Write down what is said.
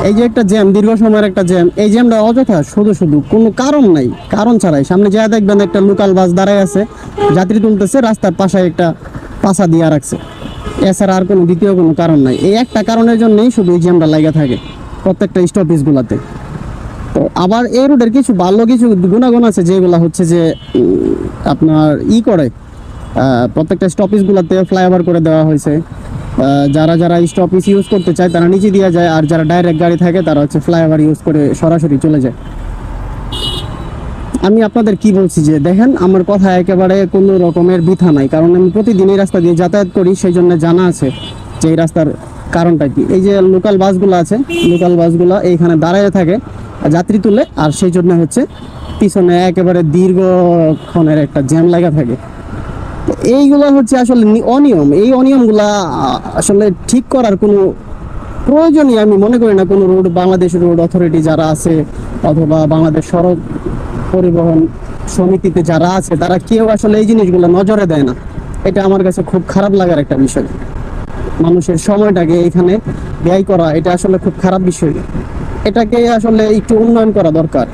এই যে একটা জ্যাম, দীর্ঘ সময়ের একটা জ্যাম, এই জ্যামটা অযথা শুধু শুধু কোনো কারণ নাই, কারণ ছাড়াই সামনে যা দেখবেন একটা লোকাল বাস দাঁড়ায় আছে, যাত্রী তুলতেছে, রাস্তার পাশে একটা পাশা দিয়ে রাখছে। এছাড়া আর কোনো দ্বিতীয় কোনো কারণ নাই। এই একটা কারণের জন্যই শুধু এই জ্যামটা লাগা থাকে প্রত্যেকটা স্টপেজগুলোতে। তো আবার এই রোডের কিছু ভালো কিছু গুণাগুণ আছে, যেগুলো হচ্ছে যে আপনার করে প্রত্যেকটা স্টপেজগুলোতে ফ্লাইওভার করে দেওয়া হয়েছে। যারা যারা স্টপেজ ইউজ করতে চায় তারা নিচে দিয়ে যায়, আর যারা ডাইরেক্ট গাড়ি থাকে তারা হচ্ছে ফ্লাইওভার ইউজ করে সরাসরি চলে যায়। আমি আপনাদের কি বলছি যে দেখেন, আমার কথা একেবারে কোনো রকমের বৃথা নাই, কারণ আমি প্রতিদিন এই রাস্তা দিয়ে যাতায়াত করি, সেই জন্য জানা আছে যে এই রাস্তার কারণটা কি। এই যে লোকাল বাসগুলো আছে, লোকাল বাসগুলো এইখানে দাঁড়ায় থাকে, যাত্রী তুলে, আর সেই জন্য হচ্ছে পিছনে একেবারে দীর্ঘক্ষণের একটা জ্যাম লাগা থাকে। এইগুলো হচ্ছে আসলে অনিয়ম। এই অনিয়মগুলা আসলে ঠিক করার কোনো প্রয়োজনই আমি মনে করি না। কোনো রোড, বাংলাদেশ রোড অথরিটি যারা আছে অথবা বাংলাদেশ সড়ক পরিবহন সমিতিতে যারা আছে, তারা কেউ আসলে এই জিনিসগুলো নজরে দেয় না। এটা আমার কাছে খুব খারাপ লাগার একটা বিষয়। মানুষের সময়টাকে এখানে ব্যয় করা, এটা আসলে খুব খারাপ বিষয়। এটাকে আসলে একটু উন্নয়ন করা দরকার।